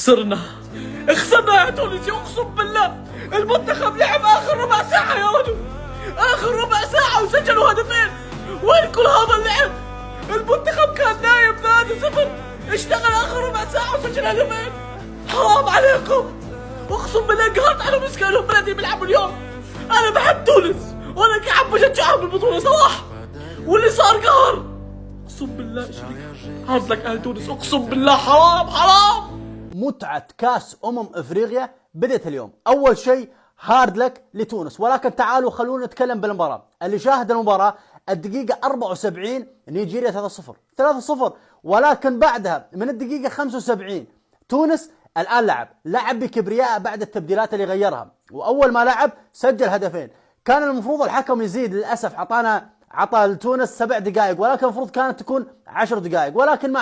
خسرنا يا تونسي، اقسم بالله المنتخب لعب اخر ربع ساعة يا رجل، اخر ربع ساعة وسجلوا هدفين. وين كل هذا اللعب؟ المنتخب كان نايم 3-0، اشتغل اخر ربع ساعة وسجل هدفين. حرام عليكم، اقسم بالله قهرت على مسكينهم بلدي بيلعبوا اليوم. انا بحب تونس وانا قاعد بشجعهم بالبطولة صراحة، واللي صار قهر. اقسم بالله هارد لك اهل تونس، اقسم بالله حرام. متعة كاس افريقيا بدأت اليوم. اول شيء هارد لك لتونس، ولكن تعالوا خلونا نتكلم بالمباراة. اللي شاهد المباراة الدقيقة 74 نيجيريا 3-0، ولكن بعدها من الدقيقة 75 تونس الآن لعب بكبرياء بعد التبديلات اللي غيرها، وأول ما لعب سجل هدفين. كان المفروض الحكم يزيد، للأسف عطى لتونس 7 دقائق، ولكن المفروض كانت تكون 10 دقائق، ولكن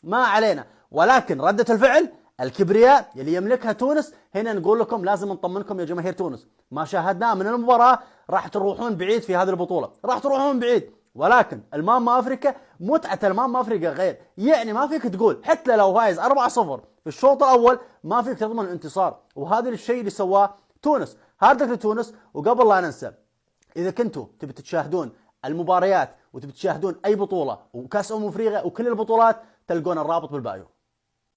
ما علينا. ولكن ردة الفعل الكبرياء اللي يملكها تونس، هنا نقول لكم لازم نطمنكم يا جماهير تونس، ما شاهدناه من المباراة راح تروحون بعيد في هذه البطولة، راح تروحون بعيد. ولكن الماما افريكا، متعة الماما افريكا غير، يعني ما فيك تقول حتى لو فايز 4-0 في الشوط الاول ما فيك تضمن الانتصار، وهذا الشيء اللي سواه تونس. هاردك لتونس. وقبل لا ننسى، اذا كنتوا تبي تشاهدون المباريات وتبي تشاهدون اي بطولة وكاس افريقيا وكل البطولات، تلقون الرابط بالبايو.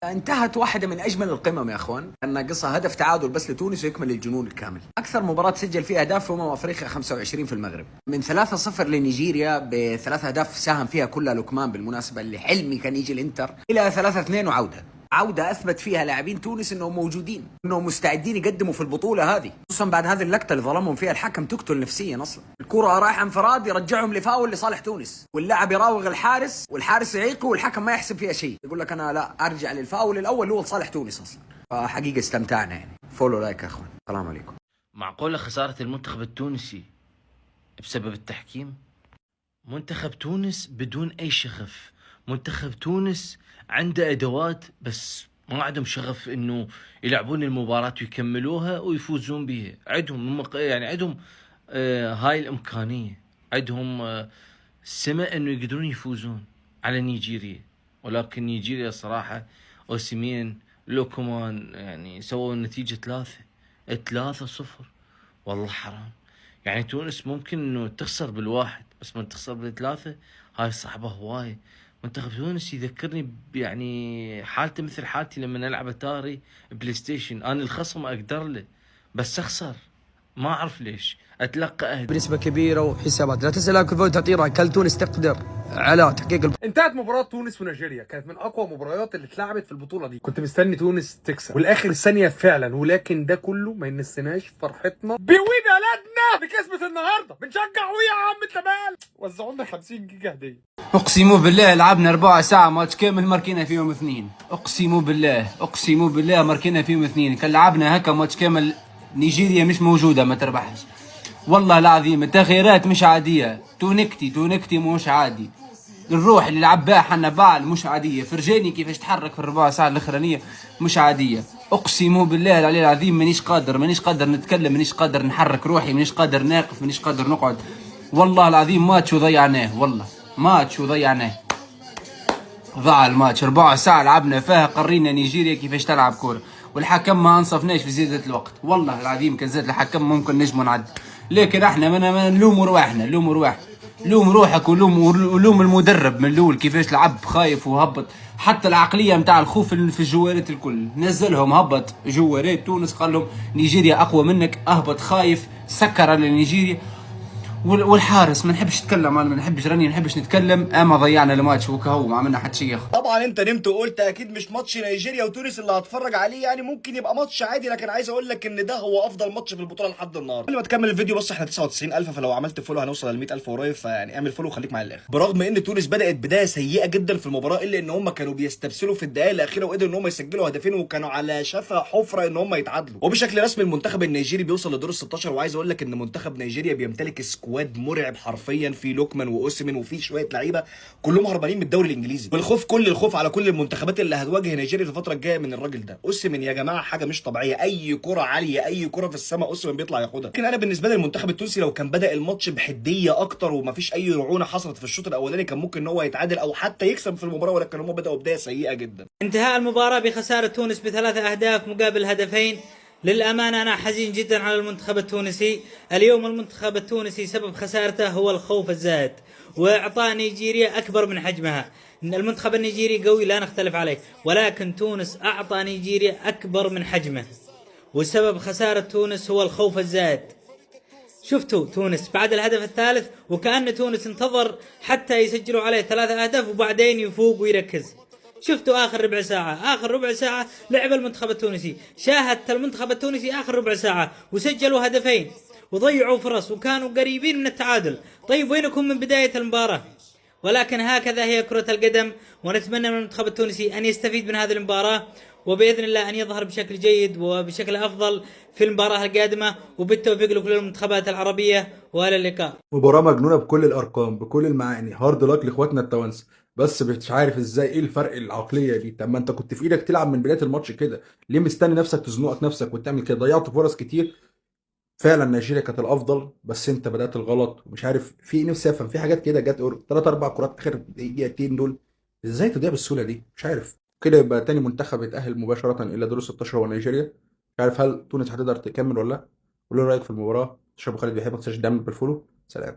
انتهت واحدة من أجمل القمم يا أخوان، أن قصة هدف تعادل بس لتونس ويكمل الجنون الكامل. أكثر مباراة سجل فيها أهداف في أفريقيا 25 في المغرب، من 3-0 لنيجيريا ب3 أهداف ساهم فيها كلها لوكمان بالمناسبة، اللي حلمي كان يجي الإنتر، إلى 3-2 عودة أثبت فيها لاعبين تونس أنهم موجودين، أنهم مستعدين يقدموا في البطولة هذه، خصوصا بعد هذه اللقطة اللي ظلمهم فيها الحكم تقتل نفسيا أصلا. الكرة رايحة انفراد يرجعهم لفاول لصالح تونس، واللاعب يراوغ الحارس والحارس يعيقه والحكم ما يحسب فيها شيء، يقول لك أنا لا أرجع للفاول الأول اللي هو لصالح تونس أصلا. فحقيقة استمتعنا يعني. فولو لايك يا أخوان، السلام عليكم. معقولة خسارة المنتخب التونسي بسبب التحكيم؟ منتخب تونس بدون أي شغف، منتخب تونس عنده أدوات بس ما عندهم شغف إنه يلعبون المباراة ويكملوها ويفوزون بها. عندهم عندهم هاي الإمكانية، عندهم السمع إنه يقدرون يفوزون على نيجيريا، ولكن نيجيريا صراحة أوسيمين لوكمان يعني سووا النتيجة 3-0. والله حرام. يعني تونس ممكن إنه تخسر بالواحد، بس من تخسر بالثلاثة هاي صعبة هواي. منتخب تونس يذكرني يعني حالته مثل حالتي لما نلعب اتاري بلاي ستيشن، انا الخصم اقدر له بس اخسر، ما اعرف ليش اتلقى اهداف بنسبة كبيرة وحسابات. لا تسأل كيف تعطيها، هل تونس تقدر على تحقيق انتهت مباراة تونس ونيجيريا، كانت من اقوى مباريات اللي اتلعبت في البطولة دي. كنت مستني تونس تكسب والاخر ثانية فعلا، ولكن ده كله ما ينسيناش فرحتنا بوي بلدنا بكسبة النهارده. بنشجع وي يا عم انت مال. وزعوا لنا 50 جيجا هدية. اقسموا بالله لعبنا 4 ساعة ماتش كامل ماركينا فيهم 2. اقسموا بالله ماركينا فيهم 2. كان لعبنا هكا ماتش كامل نيجيريا مش موجودة ما تربحش. والله العظيم التغييرات مش عادية. تونكتي مش عادي. الروح اللي لعب بها حنبال مش عادية. فرجاني كيفاش تحرك في الربع ساعة الأخرانية مش عادية. اقسموا بالله العلي العظيم مانيش قادر نتكلم، مانيش قادر نحرك روحي، مانيش قادر ناقف، مانيش قادر نقعد. والله العظيم ماتش وضيعناه، والله ماتش وضيعناه. ضاع الماتش. 4 ساعة لعبنا فيها، قرينا نيجيريا كيفاش تلعب كورة، والحكم ما انصفناش في زيادة الوقت. والله العظيم كان زاد الحكم ممكن نجمو نعد، لكن احنا ما نلوموا رواحنا. لوم روحك ولوم المدرب من الاول كيفاش لعب خايف وهبط. حتى العقليه نتاع الخوف في الجوارات الكل نزلهم، هبط جوارات تونس قال لهم نيجيريا اقوى منك، اهبط خايف سكر على نيجيريا. والحارس ما نحبش نتكلم، انا ما نحبش نتكلم، اما ضيعنا الماتش وكهو ما عملنا حتى شيء. طبعا انت نمت وقلت اكيد مش ماتش نيجيريا وتونس اللي هتفرج عليه، يعني ممكن يبقى ماتش عادي، لكن عايز اقول لك ان ده هو افضل ماتش في البطوله لحد النهارده. قبل ما تكمل الفيديو بص احنا 99,000، فلو عملت فولو هنوصل ل 100,000 قريب، فيعني اعمل فولو وخليك معايا للاخر. برغم ان تونس بدات بدايه سيئه جدا في المباراه، الا ان هم كانوا بيستبسلوا في الدقائق الاخيره وقدروا ان هم يسجلوا هدفين، وكانوا على شفا حفره ان هم يتعادلوا. وبشكل رسمي المنتخب النيجيري بيوصل لدور ال 16، وعايز اقول لك ان منتخب نيجيريا بيمتلك سكواد سكواد مرعب حرفيا، في لوكمان واوسمن وفي شويه لعيبه كلهم هربانين من الدوري الانجليزي، والخوف كل الخوف على كل المنتخبات اللي هتواجه نيجيريا في الفتره الجايه من الراجل ده. اوسمن يا جماعه حاجه مش طبيعيه، اي كره عاليه اي كره في السماء اوسمن بيطلع ياخدها. لكن انا بالنسبه لي المنتخب التونسي لو كان بدا الماتش بحديه اكتر ومفيش اي رعونه حصلت في الشوط الاولاني كان ممكن ان هو يتعادل او حتى يكسب في المباراه، ولكن هم بداوا بدايه سيئه جدا. انتهاء المباراة بخسارة تونس ب3 أهداف مقابل هدفين. للأمانة أنا حزين جدا على المنتخب التونسي. اليوم المنتخب التونسي سبب خسارته هو الخوف الزائد وإعطاء نيجيريا أكبر من حجمها. المنتخب النيجيري قوي لا نختلف عليه، ولكن تونس أعطى نيجيريا أكبر من حجمه، وسبب خسارة تونس هو الخوف الزائد. شفتوا تونس بعد الهدف الثالث وكأن تونس انتظر حتى يسجلوا عليه 3 أهداف وبعدين يفوق ويركز. شفتوا آخر ربع ساعة لعب المنتخب التونسي، شاهدت المنتخب التونسي آخر ربع ساعة وسجلوا هدفين وضيعوا فرص وكانوا قريبين من التعادل. طيب وينكم من بداية المباراة؟ ولكن هكذا هي كرة القدم، ونتمنى من المنتخب التونسي أن يستفيد من هذه المباراة، وبإذن الله أن يظهر بشكل جيد وبشكل أفضل في المباراة القادمة، وبالتوفيق لكل المنتخبات العربية، وإلى اللقاء. مباراة مجنونة بكل الأرقام بكل المعاني، هارد لك لإخواتنا التوانسة، بس مش عارف ازاي ايه الفرق العقلية دي. طب ما انت كنت في ايدك تلعب من بداية الماتش كده، ليه مستني نفسك تزنقك نفسك وتعمل كده؟ ضيعت فرص كتير فعلا، نيجيريا كانت الافضل بس انت بدأت الغلط ومش عارف في ايه. نفسي افهم في حاجات كده جت 3 4 كرات اخر دقيقتين دول ازاي تضيع بالسهولة دي، مش عارف. كده يبقى تاني منتخب يتأهل مباشرة إلى دور 16 هو نيجيريا. مش عارف هل تونس هتقدر تكمل ولا لا؟ قولوا لي رأيك في المباراة. شربوا خالد بيحبك، تنساش دعمنا بالفولو. سلام.